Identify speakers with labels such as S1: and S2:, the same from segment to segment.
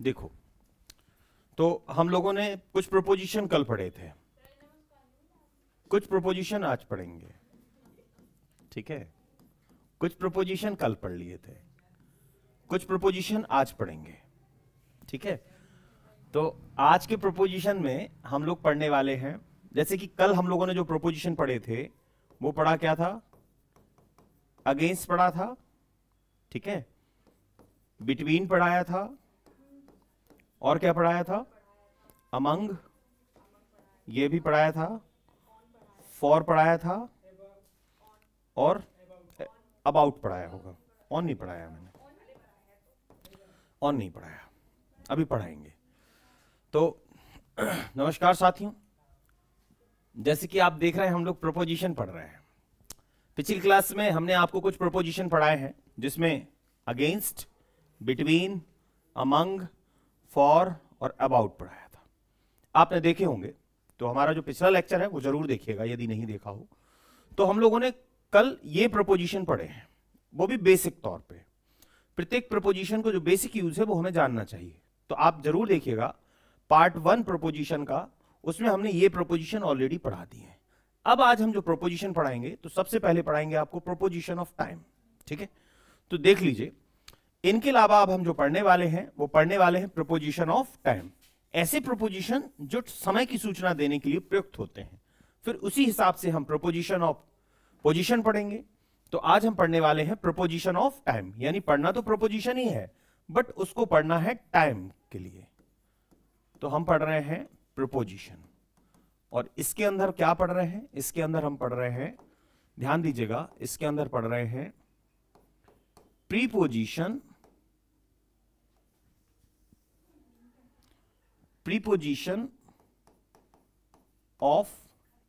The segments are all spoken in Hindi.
S1: देखो, तो हम लोगों ने कुछ प्रोपोजिशन कल पढ़े थे, कुछ प्रोपोजिशन आज पढ़ेंगे, ठीक है। कुछ प्रोपोजिशन कल पढ़ लिए थे, कुछ प्रोपोजिशन आज पढ़ेंगे, ठीक है। तो आज के प्रोपोजिशन में हम लोग पढ़ने वाले हैं, जैसे कि कल हम लोगों ने जो प्रोपोजिशन पढ़े थे वो पढ़ा क्या था, अगेंस्ट पढ़ा था, ठीक है, बिटवीन पढ़ाया था, और क्या पढ़ाया था, अमंग, ये भी पढ़ाया था, फॉर पढ़ाया था, और अबाउट पढ़ाया होगा। ऑन नहीं पढ़ाया मैंने, ऑन नहीं पढ़ाया, अभी पढ़ाएंगे। तो नमस्कार साथियों, जैसे कि आप देख रहे हैं हम लोग प्रोपोजिशन पढ़ रहे हैं। पिछली क्लास में हमने आपको कुछ प्रोपोजिशन पढ़ाए हैं जिसमें अगेंस्ट, बिटवीन, अमंग, फॉर और अबाउट पढ़ाया था। आपने देखे होंगे, तो हमारा जो पिछला लेक्चर है वो जरूर देखिएगा यदि नहीं देखा हो। तो हम लोगों ने कल ये प्रोपोजिशन पढ़े हैं, वो भी बेसिक तौर पे। प्रत्येक प्रोपोजिशन को जो बेसिक यूज है वो हमें जानना चाहिए, तो आप जरूर देखिएगा पार्ट 1 प्रोपोजिशन का, उसमें हमने ये प्रोपोजिशन ऑलरेडी पढ़ा दी है। अब आज हम जो प्रोपोजिशन पढ़ाएंगे तो सबसे पहले पढ़ाएंगे आपको प्रोपोजिशन ऑफ टाइम, ठीक है। तो देख लीजिए, इनके अलावा अब हम जो पढ़ने वाले हैं वो पढ़ने वाले हैं प्रोपोजिशन ऑफ टाइम, ऐसे प्रोपोजिशन जो समय की सूचना देने के लिए प्रयुक्त होते हैं। फिर उसी हिसाब से हम प्रोपोजिशन ऑफ पोजीशन पढ़ेंगे। तो आज हम पढ़ने वाले हैं प्रोपोजिशन ऑफ टाइम, यानी पढ़ना तो प्रोपोजिशन ही है बट उसको पढ़ना है टाइम के लिए। तो हम पढ़ रहे हैं प्रोपोजिशन, और इसके अंदर क्या पढ़ रहे हैं, इसके अंदर हम पढ़ रहे हैं, ध्यान दीजिएगा, इसके अंदर पढ़ रहे हैं प्रीपोजिशन, प्रीपोजिशन ऑफ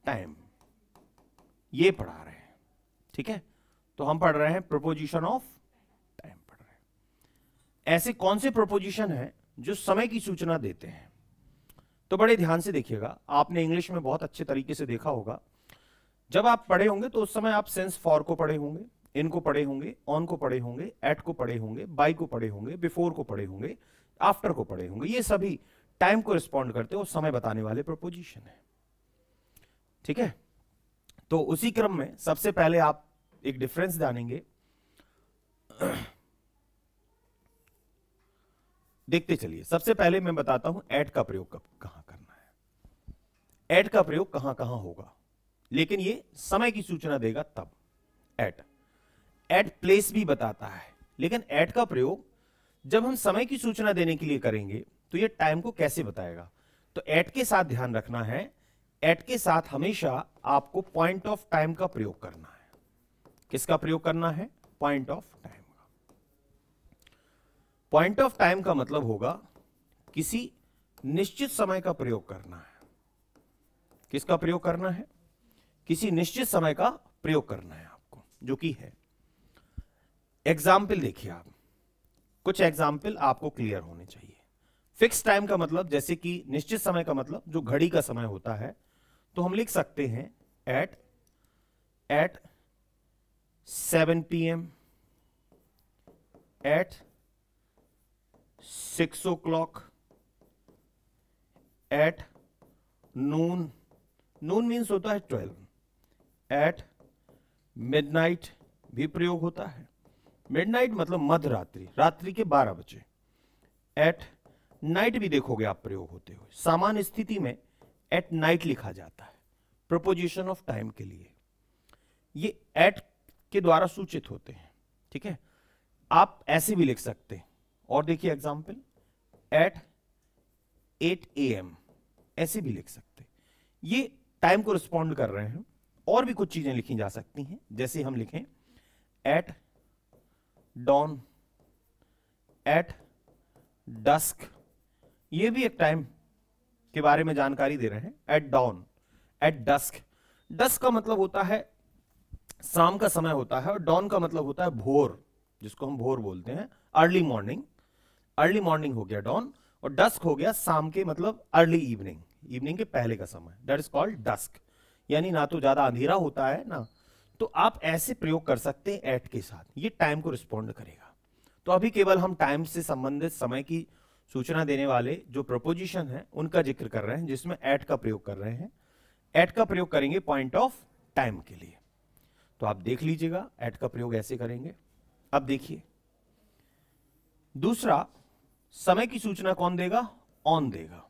S1: टाइम, ये पढ़ा रहे हैं, ठीक है। तो हम पढ़ रहे हैं प्रोपोजिशन ऑफ टाइम पढ़ रहे हैं। ऐसे कौन से प्रोपोजिशन हैं जो समय की सूचना देते हैं, तो बड़े ध्यान से देखिएगा। आपने इंग्लिश में बहुत अच्छे तरीके से देखा होगा, जब आप पढ़े होंगे तो उस समय आप सेंस फॉर को पढ़े होंगे, इन को पढ़े होंगे, ऑन को पढ़े होंगे, एट को पढ़े होंगे, बाय को पढ़े होंगे, बिफोर को पढ़े होंगे, आफ्टर को पढ़े होंगे। ये सभी टाइम को रिस्पॉन्ड करते हो समय बताने वाले प्रोपोजिशन है, ठीक है। तो उसी क्रम में सबसे पहले आप एक डिफरेंस जानेंगे, देखते चलिए। सबसे पहले मैं बताता हूं एट का प्रयोग कहां करना है, एट का प्रयोग कहां कहां होगा, लेकिन ये समय की सूचना देगा तब। एट प्लेस भी बताता है, लेकिन एट का प्रयोग जब हम समय की सूचना देने के लिए करेंगे तो ये टाइम को कैसे बताएगा। तो एट के साथ ध्यान रखना है, एट के साथ हमेशा आपको पॉइंट ऑफ टाइम का प्रयोग करना है। किसका प्रयोग करना है, पॉइंट ऑफ टाइम का। पॉइंट ऑफ टाइम का मतलब होगा किसी निश्चित समय का प्रयोग करना है। किसका प्रयोग करना है, किसी निश्चित समय का प्रयोग करना है आपको, जो कि है। एग्जाम्पल देखिए आप, कुछ एग्जाम्पल आपको क्लियर होने चाहिए। फिक्स टाइम का मतलब, जैसे कि निश्चित समय का मतलब जो घड़ी का समय होता है, तो हम लिख सकते हैं at 7 PM, at 6 o'clock, at noon, noon means होता है 12, एट मिडनाइट भी प्रयोग होता है। मिडनाइट मतलब मध्य रात्रि, रात्रि के 12 बजे। एट नाइट भी देखोगे आप प्रयोग होते हुए, सामान्य स्थिति में एट नाइट लिखा जाता है प्रोपोजिशन ऑफ टाइम के लिए। ये एट के द्वारा सूचित होते हैं, ठीक है। आप ऐसे भी लिख सकते हैं, और देखिए एग्जांपल, एट 8 AM, ऐसे भी लिख सकते हैं। ये टाइम को रिस्पॉन्ड कर रहे हैं। और भी कुछ चीजें लिखी जा सकती हैं, जैसे हम लिखें एट डॉन, एट डस्क, ये भी एक टाइम के बारे में जानकारी दे रहे हैं। At dawn, at dusk, dusk का मतलब होता है शाम का समय होता है, और डॉन का मतलब होता है भोर, जिसको हम भोर बोलते हैं, अर्ली मॉर्निंग। अर्ली मॉर्निंग हो गया डॉन, और डस्क हो गया शाम के मतलब अर्ली इवनिंग, इवनिंग के पहले का समय, दैट इज कॉल्ड डस्क। यानी ना तो ज्यादा अंधेरा होता है ना, तो आप ऐसे प्रयोग कर सकते हैं एट के साथ, ये टाइम को रिस्पॉन्ड करेगा। तो अभी केवल हम टाइम से संबंधित समय की सूचना देने वाले जो प्रपोजिशन है उनका जिक्र कर रहे हैं, जिसमें एट का प्रयोग कर रहे हैं। एट का प्रयोग करेंगे पॉइंट ऑफ टाइम के लिए। तो आप देख लीजिएगा एट का प्रयोग ऐसे करेंगे। अब देखिए दूसरा, समय की सूचना कौन देगा? ऑन देगा।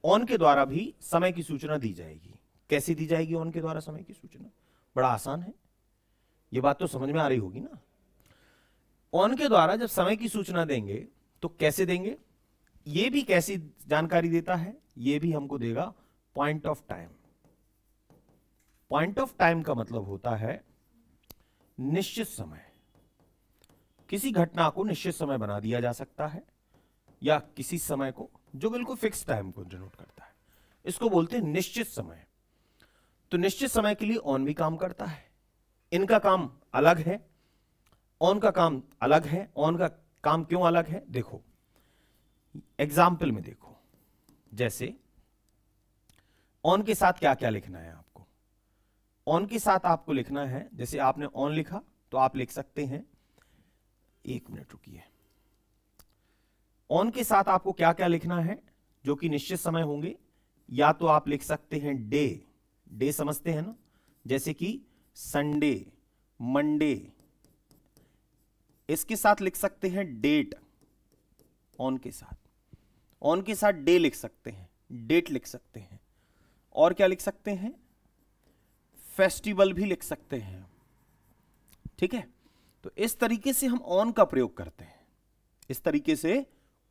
S1: ऑन के द्वारा भी समय की सूचना दी जाएगी। कैसे दी जाएगी ऑन के द्वारा समय की सूचना? बड़ा आसान है, यह बात तो समझ में आ रही होगी ना। ऑन के द्वारा जब समय की सूचना देंगे तो कैसे देंगे? यह भी कैसी जानकारी देता है? यह भी हमको देगा point of time. Point of time का मतलब होता है निश्चित समय। किसी घटना को निश्चित समय बना दिया जा सकता है, या किसी समय को जो बिल्कुल फिक्स टाइम को डिनोट करता है, इसको बोलते हैं निश्चित समय। तो निश्चित समय के लिए ऑन भी काम करता है। इनका काम अलग है, ऑन का काम अलग है। ऑन का काम क्यों अलग है? देखो एग्जाम्पल में देखो, जैसे ऑन के साथ क्या क्या लिखना है आपको। ऑन के साथ आपको लिखना है, जैसे आपने ऑन लिखा तो आप लिख सकते हैं, एक मिनट रुकिए, ऑन के साथ आपको क्या क्या लिखना है जो कि निश्चित समय होंगे। या तो आप लिख सकते हैं डे, डे समझते हैं ना, जैसे कि संडे, मंडे। इसके साथ लिख सकते हैं डेट, ऑन के साथ। ऑन के साथ डे लिख सकते हैं, डेट लिख सकते हैं, और क्या लिख सकते हैं? फेस्टिवल भी लिख सकते हैं। ठीक है, तो इस तरीके से हम ऑन का प्रयोग करते हैं। इस तरीके से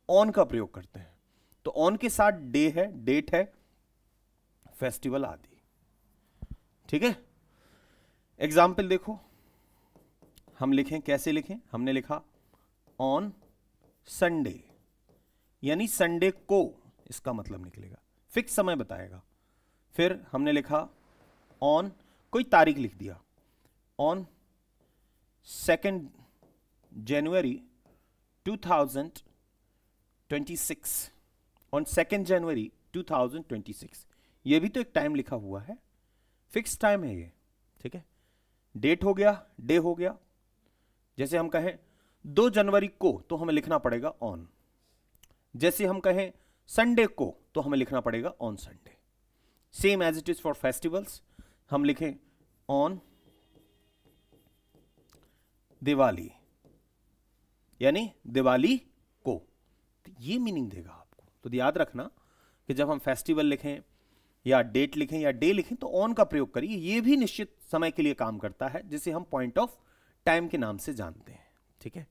S1: ऑन का प्रयोग करते हैं। तो ऑन के साथ डे है, डेट है, फेस्टिवल आदि। ठीक है, एग्जाम्पल देखो, हम लिखें, कैसे लिखें? हमने लिखा ऑन संडे, यानी संडे को, इसका मतलब निकलेगा, फिक्स समय बताएगा। फिर हमने लिखा ऑन, कोई तारीख लिख दिया, ऑन 2 जनवरी 2026, ऑन 2 जनवरी 2026। ये भी तो एक टाइम लिखा हुआ है, फिक्स टाइम है ये। ठीक है, डेट हो गया, डे हो गया। जैसे हम कहें 2 जनवरी को, तो हमें लिखना पड़ेगा ऑन। जैसे हम कहें संडे को, तो हमें लिखना पड़ेगा on Sunday. Same as it is for festivals, हम लिखें ऑन दिवाली, यानी दिवाली को। ये मीनिंग देगा आपको। तो याद रखना कि जब हम फेस्टिवल लिखें या डेट लिखें या डे लिखें तो ऑन का प्रयोग करिए। ये भी निश्चित समय के लिए काम करता है, जिसे हम पॉइंट ऑफ टाइम के नाम से जानते हैं। ठीक है,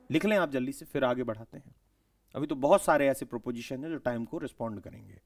S1: लिख लें आप जल्दी से, फिर आगे बढ़ाते हैं। अभी तो बहुत सारे ऐसे प्रोपोजिशन हैं जो टाइम को रिस्पॉन्ड करेंगे।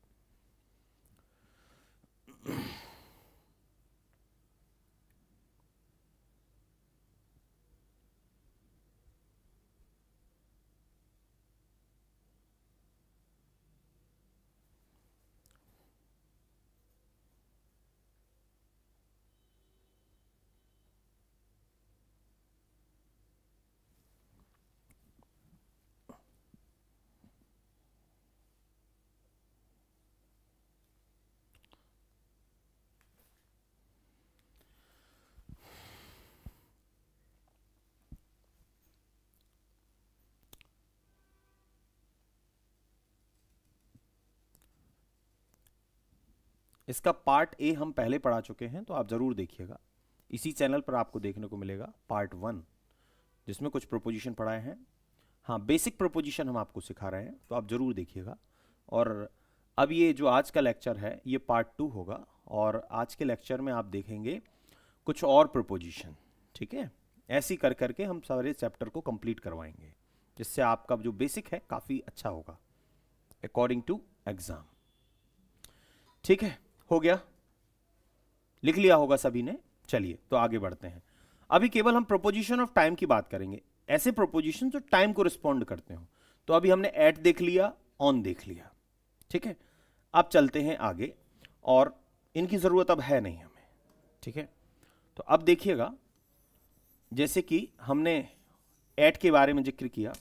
S1: इसका पार्ट ए हम पहले पढ़ा चुके हैं, तो आप जरूर देखिएगा। इसी चैनल पर आपको देखने को मिलेगा पार्ट 1, जिसमें कुछ प्रोपोजिशन पढ़ाए हैं। हाँ, बेसिक प्रोपोजिशन हम आपको सिखा रहे हैं, तो आप जरूर देखिएगा। और अब ये जो आज का लेक्चर है ये पार्ट 2 होगा, और आज के लेक्चर में आप देखेंगे कुछ और प्रोपोजिशन। ठीक है, ऐसी कर करके हम सारे चैप्टर को कंप्लीट करवाएंगे, जिससे आपका जो बेसिक है काफ़ी अच्छा होगा अकॉर्डिंग टू एग्जाम। ठीक है, हो गया, लिख लिया होगा सभी ने। चलिए तो आगे बढ़ते हैं। अभी केवल हम प्रोपोजिशन ऑफ टाइम की बात करेंगे, ऐसे प्रोपोजिशन जो टाइम को रिस्पॉन्ड करते हो। तो अभी हमने एट देख लिया, ऑन देख लिया। ठीक है, अब चलते हैं आगे, और इनकी जरूरत अब है नहीं हमें। ठीक है, तो अब देखिएगा, जैसे कि हमने एट के बारे में जिक्र किया,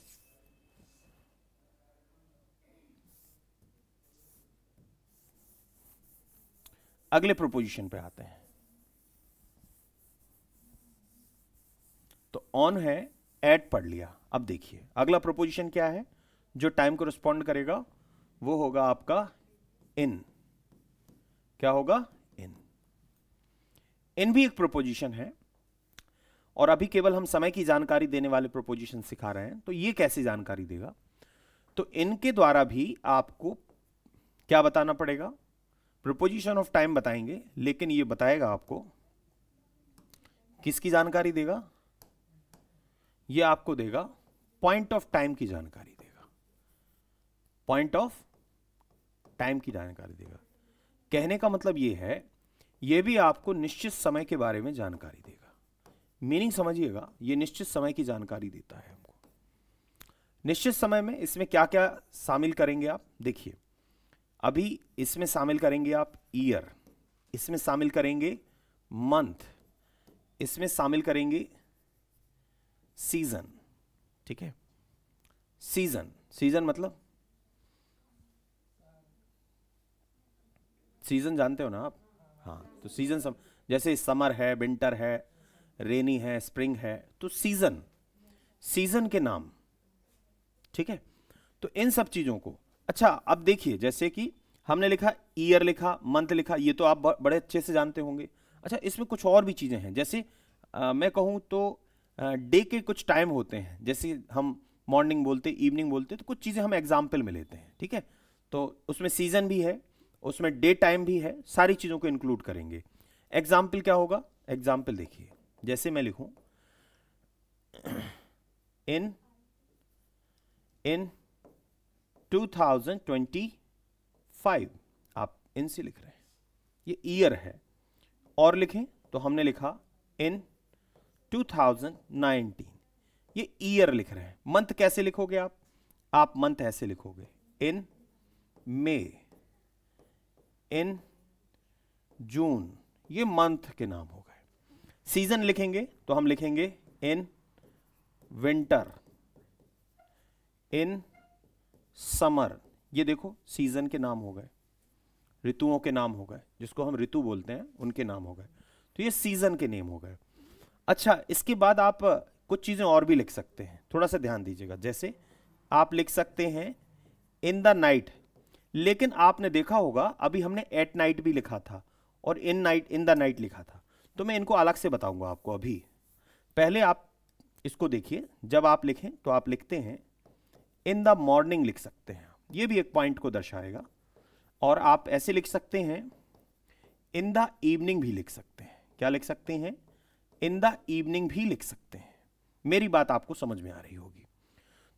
S1: अगले प्रोपोजिशन पे आते हैं। तो ऑन है एट पढ़ लिया। अब देखिए अगला प्रोपोजिशन क्या है जो टाइम को रिस्पॉन्ड करेगा, वो होगा आपका इन। क्या होगा? इन। इन भी एक प्रोपोजिशन है और अभी केवल हम समय की जानकारी देने वाले प्रोपोजिशन सिखा रहे हैं, तो ये कैसे जानकारी देगा? तो इनके द्वारा भी आपको क्या बताना पड़ेगा? प्रोपोजिशन ऑफ टाइम बताएंगे, लेकिन ये बताएगा आपको किसकी जानकारी देगा? ये आपको देगा पॉइंट ऑफ टाइम की जानकारी देगा। पॉइंट ऑफ टाइम की जानकारी देगा। कहने का मतलब ये है, ये भी आपको निश्चित समय के बारे में जानकारी देगा। मीनिंग समझिएगा, ये निश्चित समय की जानकारी देता है हमको। निश्चित समय में इसमें क्या क्या शामिल करेंगे आप? देखिए अभी इसमें शामिल करेंगे आप ईयर, इसमें शामिल करेंगे मंथ, इसमें शामिल करेंगे सीजन। ठीक है, सीजन, सीजन मतलब सीजन जानते हो ना आप? हाँ, तो सीजन जैसे समर है, विंटर है, रेनी है, स्प्रिंग है, तो सीजन, सीजन के नाम। ठीक है, तो इन सब चीजों को, अच्छा अब देखिए जैसे कि हमने लिखा ईयर, लिखा मंथ, लिखा, ये तो आप बड़े अच्छे से जानते होंगे। अच्छा इसमें कुछ और भी चीजें हैं, जैसे मैं कहूं तो डे के कुछ टाइम होते हैं, जैसे हम मॉर्निंग बोलते, इवनिंग बोलते, तो कुछ चीजें हम एग्जाम्पल में लेते हैं। ठीक है, तो उसमें सीजन भी है, उसमें डे टाइम भी है, सारी चीजों को इंक्लूड करेंगे। एग्जाम्पल क्या होगा? एग्जाम्पल देखिए, जैसे मैं लिखूं इन 2025, आप इन से लिख रहे हैं, ये ईयर है। और लिखें तो हमने लिखा इन 2019, ये ईयर लिख रहे हैं। मंथ कैसे लिखोगे आप? आप मंथ ऐसे लिखोगे इन मई, इन जून, ये मंथ के नाम हो गए। सीजन लिखेंगे तो हम लिखेंगे इन विंटर, इन समर, ये देखो सीजन के नाम हो गए, ऋतुओं के नाम हो गए, जिसको हम ऋतु बोलते हैं उनके नाम हो गए, तो ये सीजन के नेम हो गए। अच्छा इसके बाद आप कुछ चीजें और भी लिख सकते हैं, थोड़ा सा ध्यान दीजिएगा। जैसे आप लिख सकते हैं इन द नाइट, लेकिन आपने देखा होगा अभी हमने एट नाइट भी लिखा था और इन द नाइट लिखा था, तो मैं इनको अलग से बताऊंगा आपको। अभी पहले आप इसको देखिए, जब आप लिखें तो आप लिखते हैं इन द मॉर्निंग लिख सकते हैं, ये भी एक पॉइंट को दर्शाएगा। और आप ऐसे लिख सकते हैं इन द इवनिंग भी लिख सकते हैं। क्या लिख सकते हैं? इन द इवनिंग भी लिख सकते हैं। मेरी बात आपको समझ में आ रही होगी।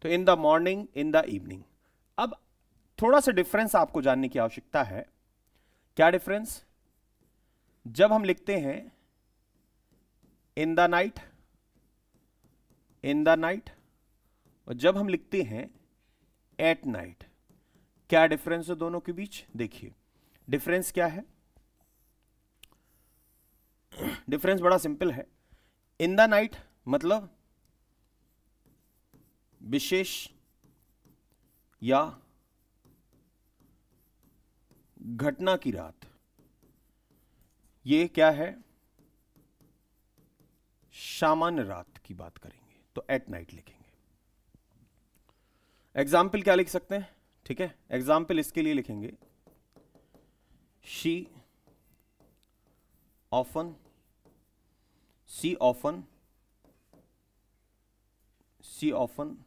S1: तो in the morning, in the evening. अब थोड़ा सा डिफरेंस आपको जानने की आवश्यकता है। क्या डिफरेंस? जब हम लिखते हैं in the night, in the night, और जब हम लिखते हैं एट नाइट, क्या डिफरेंस है दोनों के बीच? देखिए डिफरेंस क्या है। डिफरेंस बड़ा सिंपल है। इन द नाइट मतलब विशेष या घटना की रात, ये क्या है? सामान्य रात की बात करेंगे, तो एट नाइट लिखेंगे। एग्जाम्पल क्या लिख सकते हैं? ठीक है, एग्जाम्पल इसके लिए लिखेंगे she often, she often, she often,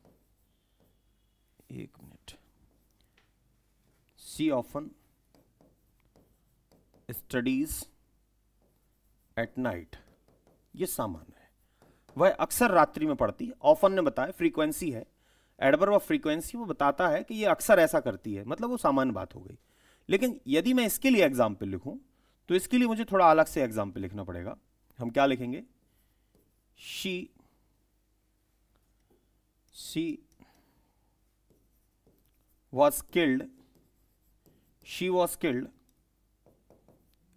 S1: एक minute, she often studies at night, ये सामान्य है, वह अक्सर रात्रि में पढ़ती है। ऑफन ने बताया फ्रीक्वेंसी है, एडवर्ब ऑफ फ्रीक्वेंसी, वो बताता है कि ये अक्सर ऐसा करती है, मतलब वो सामान्य बात हो गई। लेकिन यदि मैं इसके लिए एग्जाम्पल लिखूं तो इसके लिए मुझे थोड़ा अलग से एग्जाम्पल लिखना पड़ेगा। हम क्या लिखेंगे? She was killed, she was killed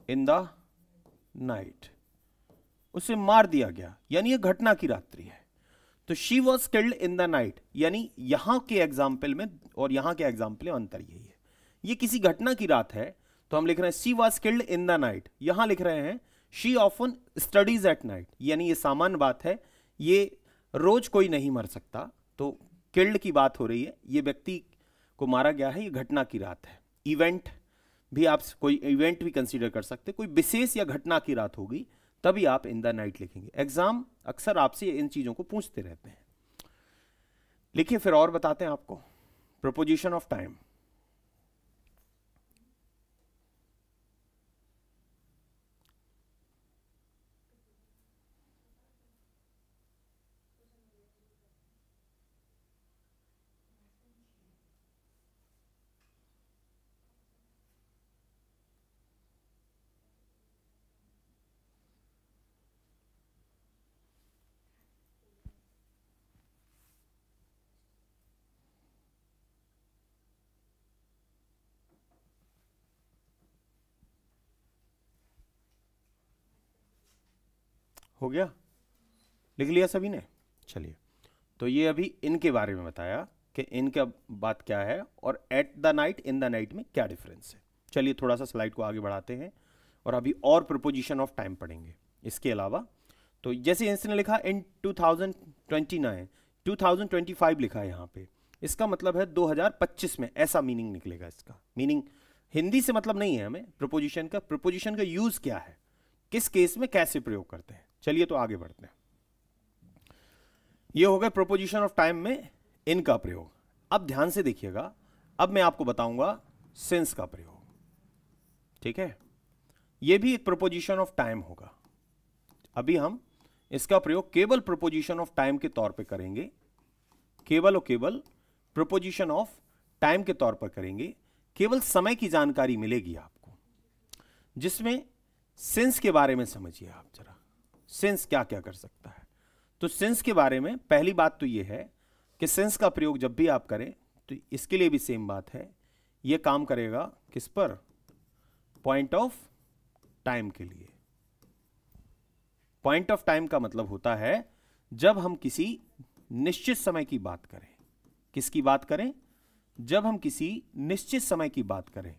S1: in the night, उसे मार दिया गया, यानी ये घटना की रात्रि है। तो she was killed in the night, यानी यहां के एग्जाम्पल में और यहां के एग्जाम्पल में अंतर यही है, ये किसी घटना की रात है तो हम लिख रहे हैं she was killed in the night। यहां लिख रहे हैं she often studies at night, यानी ये सामान्य बात है, ये रोज कोई नहीं मर सकता, तो किल्ड की बात हो रही है, ये व्यक्ति को मारा गया है, ये घटना की रात है। इवेंट भी आप कोई इवेंट भी कंसीडर कर सकते, कोई विशेष या घटना की रात होगी तभी आप इन द नाइट लिखेंगे। एग्जाम अक्सर आपसे इन चीजों को पूछते रहते हैं। लिखिए फिर और बताते हैं आपको। प्रोपोजिशन ऑफ टाइम, हो गया, लिख लिया सभी ने? चलिए, तो ये अभी इनके बारे में बताया कि इनका बात क्या है और at the night, in the night में क्या डिफरेंस है। चलिए थोड़ा सा स्लाइड को आगे बढ़ाते हैं और अभी और प्रोपोजिशन ऑफ टाइम पढ़ेंगे इसके अलावा। तो जैसे इसने लिखा इन 2029, 2025 लिखा है यहाँ पे, इसका मतलब है 2025 में, ऐसा मीनिंग निकलेगा। इसका मीनिंग हिंदी से मतलब नहीं है हमें प्रोपोजिशन का। प्रोपोजिशन का यूज क्या है, किस केस में कैसे प्रयोग करते हैं। चलिए तो आगे बढ़ते हैं। ये हो गए प्रोपोजिशन ऑफ टाइम में इनका प्रयोग। अब ध्यान से देखिएगा, अब मैं आपको बताऊंगा सिंस का प्रयोग। ठीक है, यह भी एक प्रोपोजिशन ऑफ टाइम होगा। अभी हम इसका प्रयोग केवल प्रोपोजिशन ऑफ टाइम के तौर पे करेंगे, केवल और केवल प्रोपोजिशन ऑफ टाइम के तौर पर करेंगे। केवल समय की जानकारी मिलेगी आपको, जिसमें सिंस के बारे में समझिए आप जरा, सिंस क्या क्या कर सकता है। तो सिंस के बारे में पहली बात तो यह है कि सिंस का प्रयोग जब भी आप करें तो इसके लिए भी सेम बात है, यह काम करेगा किस पर, पॉइंट ऑफ टाइम के लिए। पॉइंट ऑफ टाइम का मतलब होता है जब हम किसी निश्चित समय की बात करें। किसकी बात करें? जब हम किसी निश्चित समय की बात करें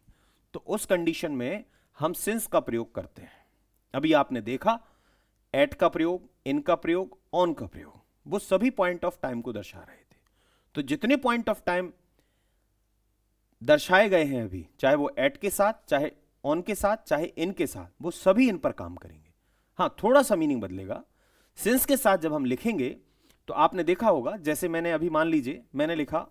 S1: तो उस कंडीशन में हम सिंस का प्रयोग करते हैं। अभी आपने देखा एट का प्रयोग, इन का प्रयोग, ऑन का प्रयोग, वो सभी पॉइंट ऑफ टाइम को दर्शा रहे थे। तो जितने पॉइंट ऑफ टाइम दर्शाए गए हैं अभी, चाहे वो एट के साथ, चाहे ऑन के साथ, चाहे इन के साथ, वो सभी इन पर काम करेंगे। हाँ, थोड़ा सा मीनिंग बदलेगा। सिंस के साथ जब हम लिखेंगे तो आपने देखा होगा, जैसे मैंने अभी मान लीजिए मैंने लिखा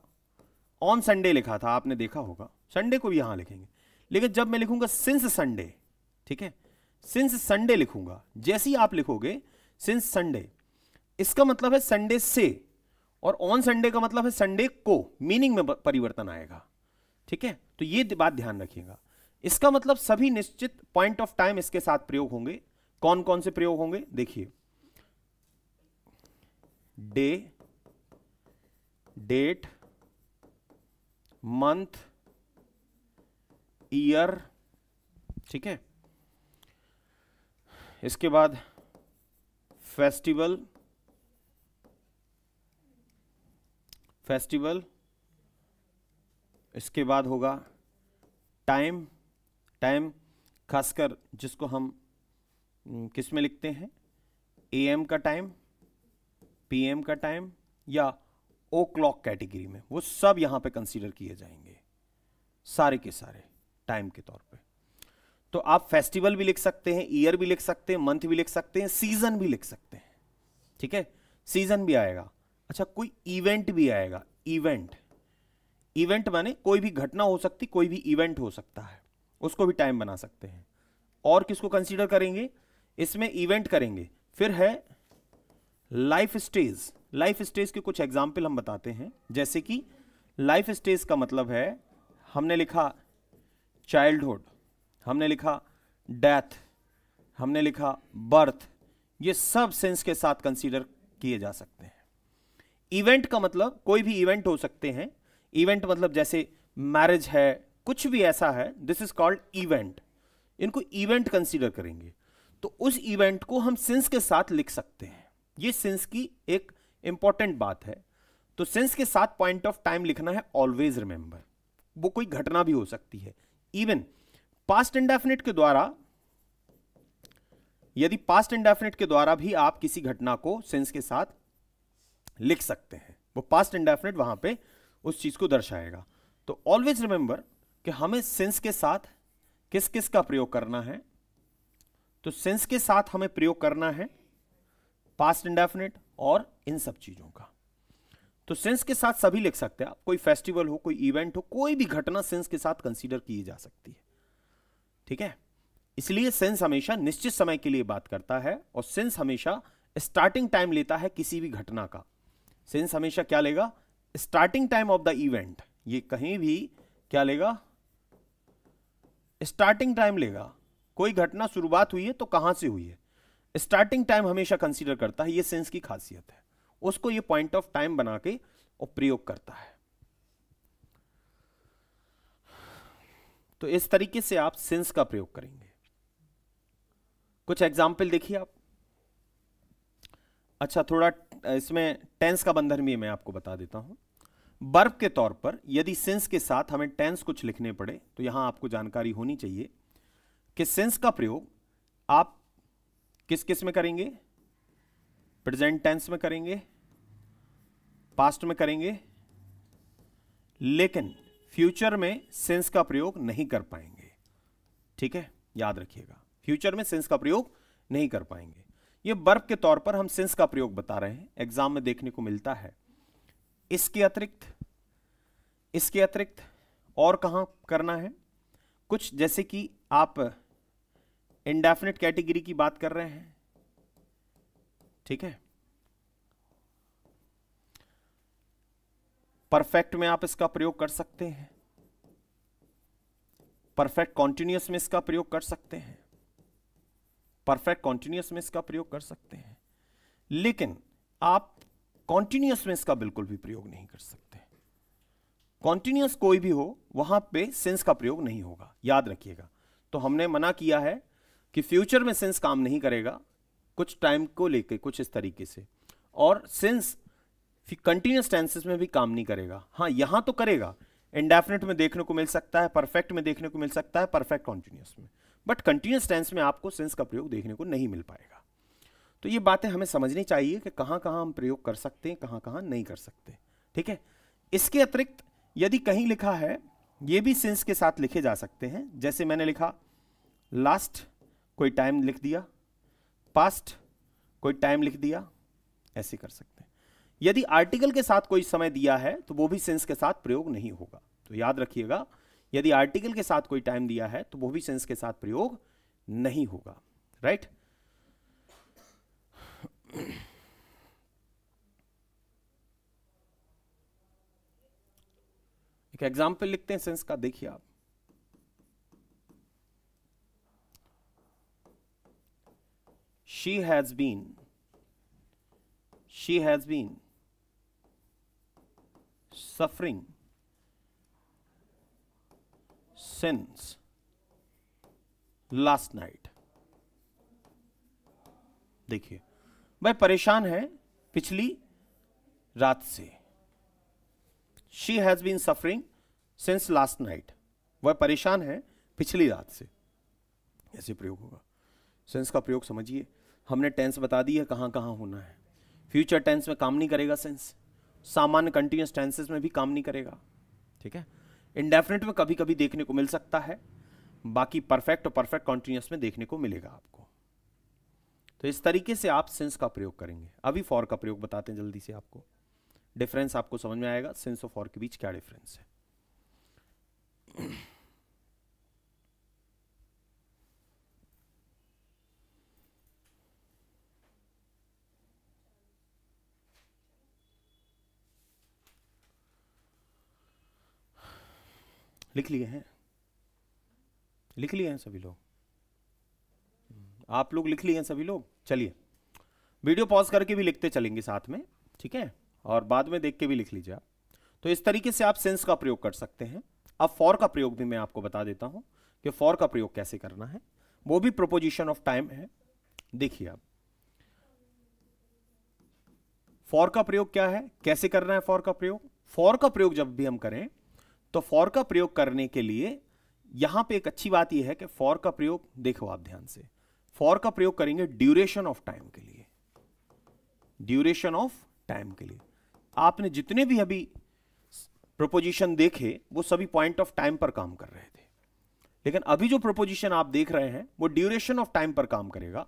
S1: ऑन संडे लिखा था, आपने देखा होगा, संडे को भी यहां लिखेंगे। लेकिन जब मैं लिखूंगा सिंस संडे, ठीक है, सिंस संडे लिखूंगा, जैसे ही आप लिखोगे सिंस संडे, इसका मतलब है संडे से, और ऑन संडे का मतलब है संडे को, मीनिंग में परिवर्तन आएगा। ठीक है, तो ये बात ध्यान रखिएगा। इसका मतलब सभी निश्चित पॉइंट ऑफ टाइम इसके साथ प्रयोग होंगे। कौन कौन से प्रयोग होंगे देखिए, डे, डेट, मंथ, ईयर, ठीक है, इसके बाद फेस्टिवल, फेस्टिवल, इसके बाद होगा टाइम, टाइम खासकर जिसको हम किस में लिखते हैं, एएम का टाइम, पीएम का टाइम, या ओ क्लॉक कैटेगरी में, वो सब यहां पे कंसीडर किए जाएंगे, सारे के सारे टाइम के तौर पे। तो आप फेस्टिवल भी लिख सकते हैं, ईयर भी लिख सकते हैं, मंथ भी लिख सकते हैं, सीजन भी लिख सकते हैं। ठीक है, सीजन भी आएगा। अच्छा, कोई इवेंट भी आएगा। इवेंट, इवेंट माने कोई भी घटना हो सकती, कोई भी इवेंट हो सकता है, उसको भी टाइम बना सकते हैं। और किसको कंसीडर करेंगे इसमें, इवेंट करेंगे। फिर है लाइफ स्टेज। लाइफ स्टेज के कुछ एग्जाम्पल हम बताते हैं, जैसे कि लाइफ स्टेज का मतलब है, हमने लिखा चाइल्डहुड, हमने लिखा डेथ, हमने लिखा बर्थ, ये सब सेंस के साथ कंसीडर किए जा सकते हैं। इवेंट का मतलब कोई भी इवेंट हो सकते हैं। इवेंट मतलब जैसे मैरिज है, कुछ भी ऐसा है, दिस इज कॉल्ड इवेंट। इनको इवेंट कंसीडर करेंगे, तो उस इवेंट को हम सिंस के साथ लिख सकते हैं। ये सिंस की एक इंपॉर्टेंट बात है। तो सिंस के साथ पॉइंट ऑफ टाइम लिखना है, ऑलवेज रिमेंबर। वो कोई घटना भी हो सकती है। इवन पास्ट इंडेफिनिट के द्वारा, यदि पास्ट इंडेफिनिट के द्वारा भी आप किसी घटना को सिंस के साथ लिख सकते हैं, वो पास्ट इंडेफिनिट वहां पे उस चीज को दर्शाएगा। तो ऑलवेज रिमेंबर कि हमें सिंस के साथ किस किस का प्रयोग करना है। तो सिंस के साथ हमें प्रयोग करना है पास्ट इंडेफिनिट और इन सब चीजों का। तो सिंस के साथ सभी लिख सकते हैं आप, कोई फेस्टिवल हो, कोई इवेंट हो, कोई भी घटना सिंस के साथ कंसीडर की जा सकती है, ठीक है। इसलिए सिंस हमेशा निश्चित समय के लिए बात करता है और सिंस हमेशा स्टार्टिंग टाइम लेता है किसी भी घटना का। सिंस हमेशा क्या लेगा? Starting time of the event. ये कहीं भी क्या लेगा? स्टार्टिंग टाइम लेगा। कोई घटना शुरुआत हुई है तो कहां से हुई है, स्टार्टिंग टाइम हमेशा कंसीडर करता है। ये सेंस की खासियत है, उसको ये पॉइंट ऑफ टाइम बना के और प्रयोग करता है। तो इस तरीके से आप सिंस का प्रयोग करेंगे। कुछ एग्जाम्पल देखिए आप। अच्छा, थोड़ा इसमें टेंस का बंधन भी मैं आपको बता देता हूं। वर्ब के तौर पर यदि सिंस के साथ हमें टेंस कुछ लिखने पड़े तो यहां आपको जानकारी होनी चाहिए कि सिंस का प्रयोग आप किस किस में करेंगे? प्रेजेंट टेंस में करेंगे, पास्ट में करेंगे, लेकिन फ्यूचर में सिंस का प्रयोग नहीं कर पाएंगे, ठीक है, याद रखिएगा। फ्यूचर में सिंस का प्रयोग नहीं कर पाएंगे। ये वर्ब के तौर पर हम सिंस का प्रयोग बता रहे हैं, एग्जाम में देखने को मिलता है। इसके अतिरिक्त और कहां करना है? कुछ जैसे कि आप इंडेफिनिट कैटेगरी की बात कर रहे हैं, ठीक है, परफेक्ट में आप इसका प्रयोग कर सकते हैं, परफेक्ट कॉन्टिन्यूअस में इसका प्रयोग कर सकते हैं, परफेक्ट कॉन्टिन्यूअस में इसका प्रयोग कर सकते हैं, लेकिन आप कॉन्टिन्यूअस में इसका बिल्कुल भी प्रयोग नहीं कर सकते। कॉन्टिन्यूअस कोई भी हो वहां पे सिंस का प्रयोग नहीं होगा, याद रखिएगा। तो हमने मना किया है कि फ्यूचर में सिंस काम नहीं करेगा, कुछ टाइम को लेके कुछ इस तरीके से, और सिंस कंटिन्यूअस टेंसेस में भी काम नहीं करेगा। हाँ, यहां तो करेगा, इंडेफिनिट में देखने को मिल सकता है, परफेक्ट में देखने को मिल सकता है, परफेक्ट कॉन्टिन्यूअस में, बट कंटिन्यूअस टेंस में आपको सिंस का प्रयोग देखने को नहीं मिल पाएगा। तो ये बातें हमें समझनी चाहिए कि कहां कहां हम प्रयोग कर सकते हैं, कहां कहां नहीं कर सकते, ठीक है। इसके अतिरिक्त यदि कहीं लिखा है, ये भी सिंस के साथ लिखे जा सकते हैं। जैसे मैंने लिखा लास्ट, कोई टाइम लिख दिया, पास्ट कोई टाइम लिख दिया, ऐसे कर सकते हैं। यदि आर्टिकल के साथ कोई समय दिया है तो वो भी सिंस के साथ प्रयोग नहीं होगा। तो याद रखिएगा, यदि आर्टिकल के साथ कोई टाइम दिया है तो वो भी सिंस के साथ प्रयोग नहीं होगा, राइट। एक एग्जाम्पल लिखते हैं सिंस का, देखिए आप। she has been suffering since last night। देखिए भाई, परेशान है पिछली रात से। she has been suffering since last night, वह परेशान है पिछली रात से, ऐसे प्रयोग होगा। सेंस का प्रयोग समझिए, हमने टेंस बता दी है कहां कहां होना है। फ्यूचर टेंस में काम नहीं करेगा सेंस, सामान्य कंटिन्यूअस टेंसेस में भी काम नहीं करेगा, ठीक है। इंडेफिनिट में कभी कभी देखने को मिल सकता है, बाकी परफेक्ट और परफेक्ट कंटिन्यूअस में देखने को मिलेगा आपको। तो इस तरीके से आप सेंस का प्रयोग करेंगे। अभी फॉर का प्रयोग बताते हैं जल्दी से, आपको डिफरेंस आपको समझ में आएगा, सेंस और फॉर के बीच क्या डिफरेंस है। लिख लिए हैं सभी लोग? आप लोग लिख लिए हैं सभी लोग? चलिए वीडियो पॉज करके भी लिखते चलेंगे साथ में, ठीक है, और बाद में देख के भी लिख लीजिए आप। तो इस तरीके से आप सेंस का प्रयोग कर सकते हैं। अब फॉर का प्रयोग भी मैं आपको बता देता हूं कि फॉर का प्रयोग कैसे करना है, वो भी प्रोपोजिशन ऑफ टाइम है। देखिए आप, फॉर का प्रयोग क्या है, कैसे करना है फॉर का प्रयोग। फॉर का प्रयोग जब भी हम करें तो फॉर का प्रयोग करने के लिए यहां पे एक अच्छी बात यह है कि फॉर का प्रयोग, देखो आप ध्यान से, फॉर का प्रयोग करेंगे ड्यूरेशन ऑफ टाइम के लिए, ड्यूरेशन ऑफ टाइम के लिए। आपने जितने भी अभी प्रोपोजिशन देखे वो सभी पॉइंट ऑफ टाइम पर काम कर रहे थे, लेकिन अभी जो प्रोपोजिशन आप देख रहे हैं वो ड्यूरेशन ऑफ टाइम पर काम करेगा।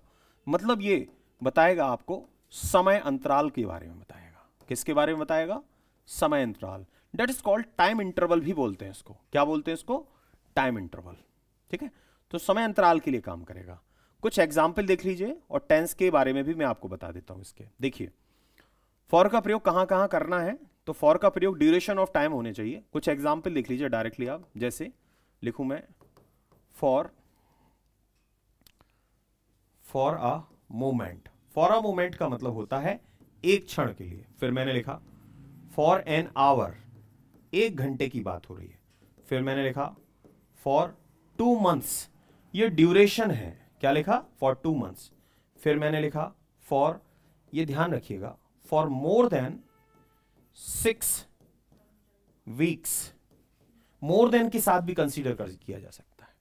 S1: मतलब ये बताएगा आपको समय अंतराल के बारे में बताएगा। किसके बारे में बताएगा? समय अंतराल। That is called time interval भी बोलते हैं इसको। क्या बोलते हैं इसको? Time interval. ठीक है, तो समय अंतराल के लिए काम करेगा। कुछ एग्जाम्पल देख लीजिए और टेंस के बारे में भी मैं आपको बता देता हूं इसके। देखिए फॉर का प्रयोग कहां कहां करना है, तो फॉर का प्रयोग ड्यूरेशन ऑफ टाइम होने चाहिए। कुछ एग्जाम्पल देख लीजिए डायरेक्टली आप, जैसे लिखूं मैं for a moment. For a moment का मतलब होता है एक क्षण के लिए। फिर मैंने लिखा फॉर एन आवर, एक घंटे की बात हो रही है। फिर मैंने लिखा फॉर 2 months, ये ड्यूरेशन है। क्या लिखा? For 2 months। फिर मैंने लिखा फॉर, ये ध्यान रखिएगा, for more than 6 weeks। More than के साथ भी कंसीडर किया जा सकता है।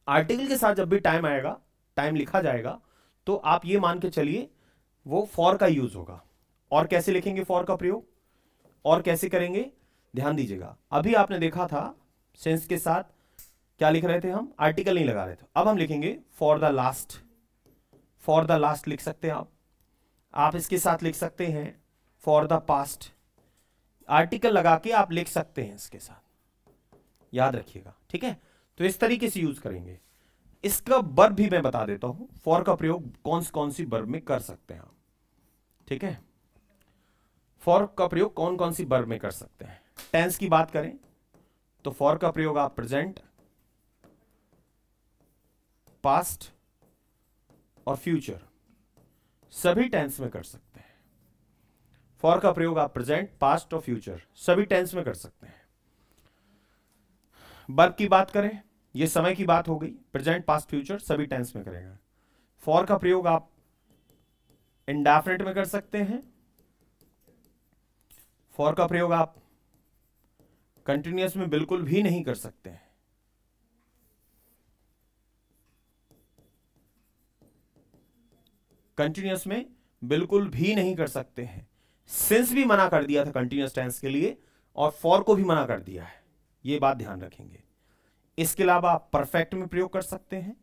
S1: आर्टिकल के साथ जब भी टाइम आएगा, टाइम लिखा जाएगा, तो आप ये मान के चलिए वो फॉर का यूज होगा। और कैसे लिखेंगे फॉर का प्रयोग, और कैसे करेंगे? ध्यान दीजिएगा, अभी आपने देखा था सेंस के साथ क्या लिख रहे थे हम? आर्टिकल नहीं लगा रहे थे। अब हम लिखेंगे for the last. For the last लिख सकते हैं आप इसके साथ लिख सकते हैं फॉर द पास्ट। आर्टिकल लगा के आप लिख सकते हैं इसके साथ, याद रखिएगा। ठीक है, तो इस तरीके से यूज करेंगे। इसका वर्ब भी मैं बता देता हूं, फॉर का प्रयोग कौन सी वर्ब में कर सकते हैं आप। ठीक है, फॉर का प्रयोग कौन कौन सी वर्ब में कर सकते हैं। टेंस की बात करें तो फॉर का प्रयोग आप प्रेजेंट, पास्ट और फ्यूचर सभी टेंस में कर सकते हैं। फॉर का प्रयोग आप प्रेजेंट, पास्ट और फ्यूचर सभी टेंस में कर सकते हैं। वर्ब की बात करें, ये समय की बात हो गई, प्रेजेंट, पास्ट, फ्यूचर सभी टेंस में करेगा। फॉर का प्रयोग आप इंडेफिनिट में कर सकते हैं। फॉर का प्रयोग आप कंटिन्यूअस में बिल्कुल भी नहीं कर सकते हैं। कंटिन्यूअस में बिल्कुल भी नहीं कर सकते हैं। सिंस भी मना कर दिया था कंटिन्यूअस टेंस के लिए, और फॉर को भी मना कर दिया है, ये बात ध्यान रखेंगे। इसके अलावा आप परफेक्ट में प्रयोग कर सकते हैं।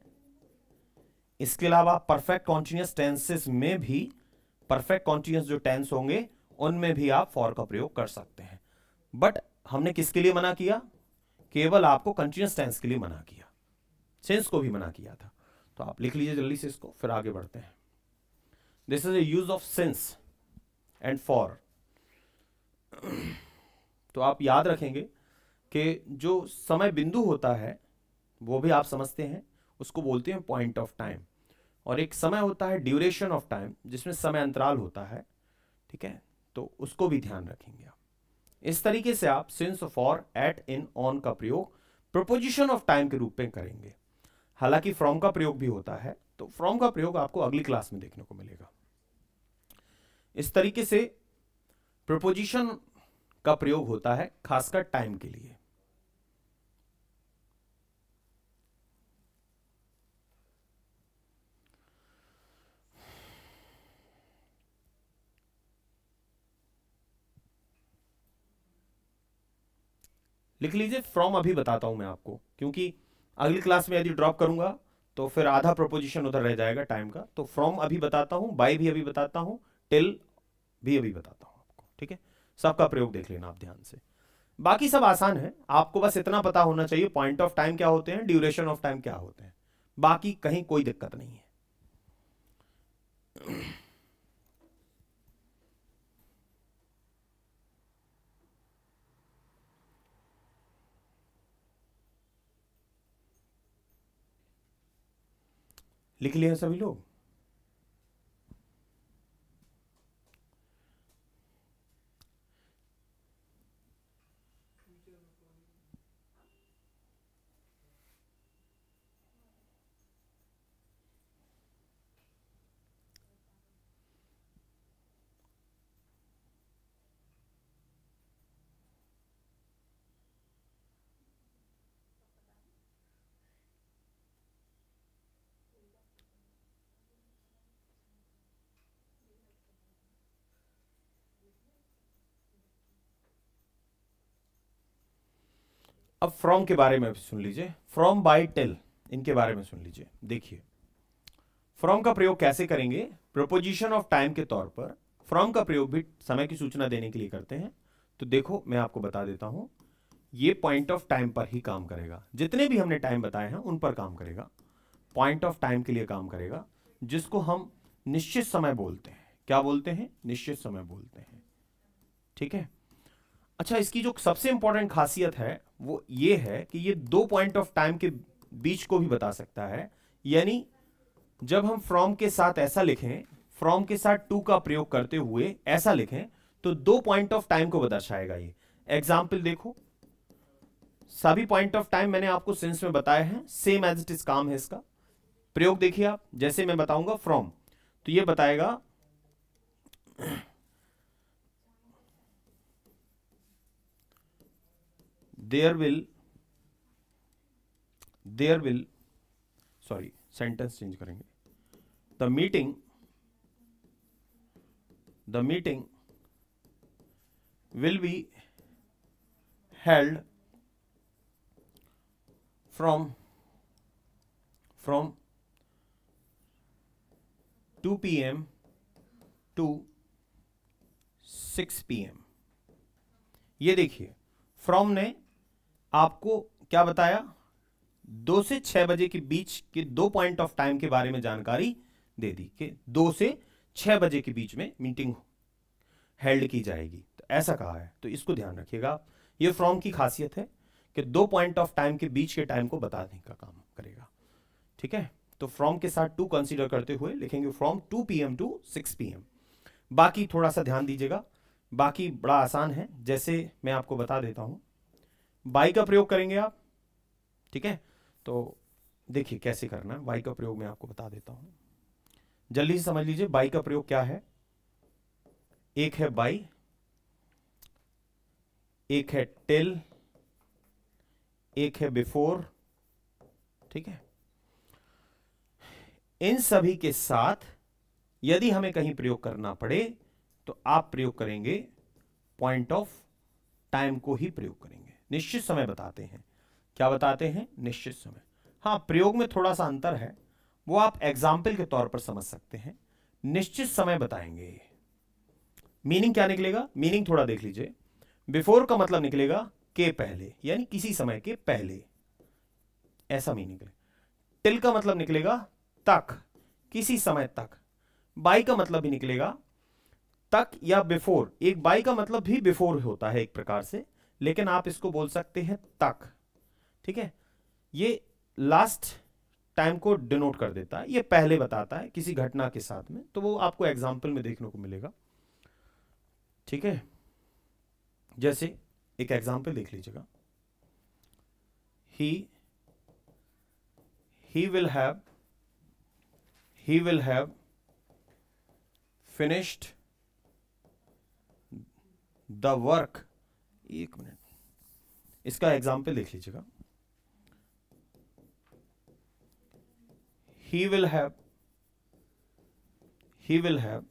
S1: इसके अलावा परफेक्ट कॉन्टिन्यूअस टेंसेस में भी, परफेक्ट कॉन्टिन्यूअस जो टेंस होंगे उनमें भी आप फॉर का प्रयोग कर सकते हैं। बट हमने किसके लिए मना किया? केवल आपको कंटिन्यूअस टेंस के लिए मना किया, सिंस को भी मना किया था। तो आप लिख लीजिए जल्दी से इसको, फिर आगे बढ़ते हैं। This is a use of since and for. तो आप याद रखेंगे कि जो समय बिंदु होता है वो भी आप समझते हैं, उसको बोलते हैं पॉइंट ऑफ टाइम। और एक समय होता है ड्यूरेशन ऑफ टाइम, जिसमें समय अंतराल होता है। ठीक है, तो उसको भी ध्यान रखेंगे आप। इस तरीके से आप since, for, at, in, on का प्रयोग प्रोपोजिशन ऑफ टाइम के रूप में करेंगे। हालांकि फ्रॉम का प्रयोग भी होता है, तो फ्रॉम का प्रयोग आपको अगली क्लास में देखने को मिलेगा। इस तरीके से प्रोपोजिशन का प्रयोग होता है खासकर टाइम के लिए। लिख लीजिए फ्रॉम, अभी बताता हूं मैं आपको, क्योंकि अगली क्लास में यदि ड्रॉप करूंगा तो फिर आधा प्रोपोजिशन उधर रह जाएगा टाइम का। तो फ्रॉम अभी बताता हूं, बाय भी अभी बताता हूं, टिल भी अभी बताता हूं आपको। ठीक है, सबका प्रयोग देख लेना आप ध्यान से। बाकी सब आसान है, आपको बस इतना पता होना चाहिए पॉइंट ऑफ टाइम क्या होते हैं, ड्यूरेशन ऑफ टाइम क्या होते हैं। बाकी कहीं कोई दिक्कत नहीं है। लिख लिए सभी लोग? अब फ्रॉम के बारे में सुन लीजिए, फ्रॉम, बाय, टिल, इनके बारे में सुन लीजिए। देखिए फ्रॉम का प्रयोग कैसे करेंगे, प्रोपोजिशन ऑफ टाइम के तौर पर फ्रॉम का प्रयोग भी समय की सूचना देने के लिए करते हैं। तो देखो मैं आपको बता देता हूं, ये पॉइंट ऑफ टाइम पर ही काम करेगा, जितने भी हमने टाइम बताए हैं उन पर काम करेगा, पॉइंट ऑफ टाइम के लिए काम करेगा, जिसको हम निश्चित समय बोलते हैं। क्या बोलते हैं, निश्चित समय बोलते हैं, ठीक है। अच्छा, इसकी जो सबसे इंपॉर्टेंट खासियत है वो ये है कि ये दो पॉइंट ऑफ टाइम के बीच को भी बता सकता है। यानी जब हम फ्रॉम के साथ ऐसा लिखें, फ्रॉम के साथ टू का प्रयोग करते हुए ऐसा लिखें, तो दो पॉइंट ऑफ टाइम को दर्शाएगा ये। एग्जाम्पल देखो, सभी पॉइंट ऑफ टाइम मैंने आपको सिंस में बताए हैं, सेम एज इट इज काम है इसका। प्रयोग देखिए आप, जैसे मैं बताऊंगा फ्रॉम, तो ये बताएगा there will sorry, sentence change करेंगे। The meeting will be held from 2 PM to 6 PM। ये देखिए फ्रॉम ने आपको क्या बताया, 2 से 6 बजे के बीच के दो पॉइंट ऑफ टाइम के बारे में जानकारी दे दी कि 2 से 6 बजे के बीच में मीटिंग हेल्ड की जाएगी, तो ऐसा कहा है। तो इसको ध्यान रखिएगा, ये फ्रॉम की खासियत है कि दो पॉइंट ऑफ टाइम के बीच के टाइम को बताने का काम करेगा, ठीक है। तो फ्रॉम के साथ टू कंसीडर करते हुए लिखेंगे फ्रॉम 2 PM टू 6 PM। बाकी थोड़ा सा ध्यान दीजिएगा, बाकी बड़ा आसान है, जैसे मैं आपको बता देता हूं। बाई का प्रयोग करेंगे आप, ठीक है। तो देखिए कैसे करना है, बाई का प्रयोग मैं आपको बता देता हूं, जल्दी से समझ लीजिए। बाई का प्रयोग क्या है, एक है बाई, एक है टिल, एक है बिफोर, ठीक है। इन सभी के साथ यदि हमें कहीं प्रयोग करना पड़े तो आप प्रयोग करेंगे पॉइंट ऑफ टाइम को ही प्रयोग करेंगे। निश्चित समय बताते हैं, क्या बताते हैं, निश्चित समय। हाँ, प्रयोग में थोड़ा सा अंतर है, वो आप एग्जाम्पल के तौर पर समझ सकते हैं। निश्चित समय बताएंगे, मीनिंग क्या निकलेगा, मीनिंग थोड़ा देख लीजिए। बिफोर का मतलब निकलेगा के पहले, यानी किसी समय के पहले, ऐसा मीनिंग है। टिल का मतलब निकलेगा तक, किसी समय तक। बाई का मतलब भी निकलेगा तक या बिफोर। एक बाई का मतलब भी बिफोर होता है एक प्रकार से, लेकिन आप इसको बोल सकते हैं तक, ठीक है। ये लास्ट टाइम को डिनोट कर देता है, ये पहले बताता है किसी घटना के साथ में, तो वो आपको एग्जाम्पल में देखने को मिलेगा, ठीक है। जैसे एक एग्जाम्पल देख लीजिएगा, he will have finished the work। एक मिनट, इसका एग्जाम्पल देख लीजिएगा। he will have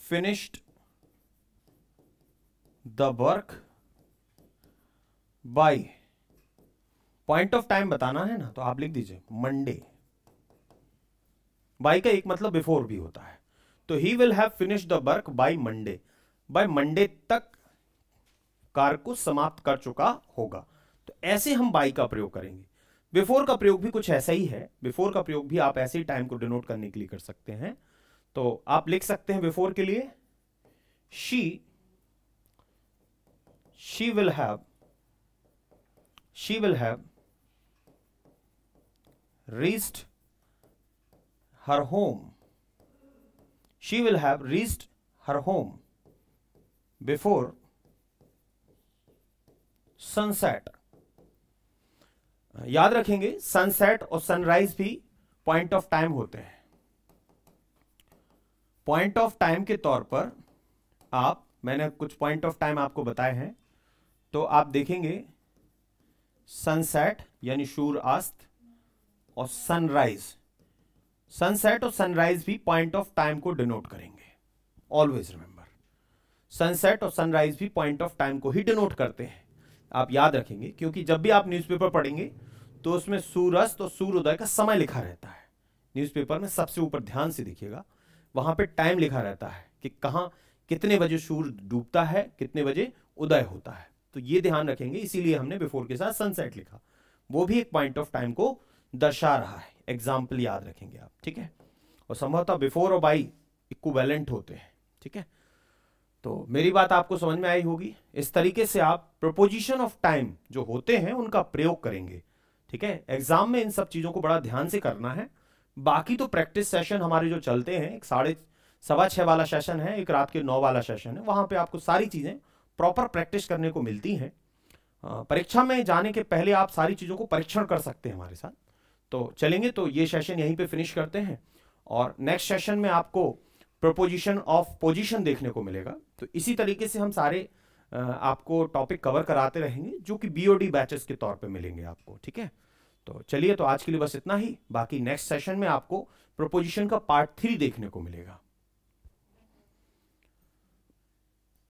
S1: finished the work by, point of time बताना है ना, तो आप लिख दीजिए मंडे। बाय का एक मतलब बिफोर भी होता है, तो he will have finished the work by Monday, by Monday तक कार्य को समाप्त कर चुका होगा। तो ऐसे हम बाय का प्रयोग करेंगे। बिफोर का प्रयोग भी कुछ ऐसा ही है, बिफोर का प्रयोग भी आप ऐसे ही टाइम को डिनोट करने के लिए कर सकते हैं। तो आप लिख सकते हैं बिफोर के लिए she will have reached her home, she will have reached her home before sunset। याद रखेंगे सनसेट और सनराइज भी पॉइंट ऑफ टाइम होते हैं। पॉइंट ऑफ टाइम के तौर पर मैंने कुछ पॉइंट ऑफ टाइम आपको बताए हैं, तो आप देखेंगे सनसेट यानी सूर्यास्त और सनराइज, सनसेट और सनराइज भी पॉइंट ऑफ टाइम को डिनोट करेंगे। ऑलवेज रिमेंबर, सनसेट और सनराइज भी पॉइंट ऑफ टाइम को ही डिनोट करते हैं। आप याद रखेंगे, क्योंकि जब भी आप न्यूज़पेपर पढ़ेंगे तो उसमें सूर्यास्त और सूर्योदय का समय लिखा रहता है। न्यूज़पेपर में सबसे ऊपर ध्यान से देखिएगा, वहां पे टाइम लिखा रहता है कि कहाँ कितने बजे सूर्य डूबता है, कितने बजे उदय होता है। तो ये ध्यान रखेंगे, इसीलिए हमने बिफोर के साथ सनसेट लिखा, वो भी एक पॉइंट ऑफ टाइम को दर्शा रहा है। एग्जाम्पल याद रखेंगे आप, ठीक है। और संभवतः बिफोर और बाई इक्विवेलेंट होते हैं, ठीक है। तो मेरी बात आपको समझ में आई होगी। इस तरीके से आप प्रोपोजिशन ऑफ टाइम जो होते हैं उनका प्रयोग करेंगे, ठीक है। एग्जाम में इन सब चीजों को बड़ा ध्यान से करना है। बाकी तो प्रैक्टिस सेशन हमारे जो चलते हैं, एक 6:15 वाला सेशन है, एक रात के 9 वाला सेशन है, वहां पे आपको सारी चीजें प्रॉपर प्रैक्टिस करने को मिलती हैं। परीक्षा में जाने के पहले आप सारी चीजों को परीक्षण कर सकते हैं हमारे साथ। तो चलेंगे, तो ये सेशन यहीं पे फिनिश करते हैं और नेक्स्ट सेशन में आपको प्रोपोजिशन ऑफ पोजीशन देखने को मिलेगा। तो इसी तरीके से हम सारे आपको टॉपिक कवर कराते रहेंगे, जो कि बीओडी बैचेस के तौर पे मिलेंगे आपको, ठीक है। तो चलिए, तो आज के लिए बस इतना ही। बाकी नेक्स्ट सेशन में आपको प्रोपोजिशन का पार्ट 3 देखने को मिलेगा।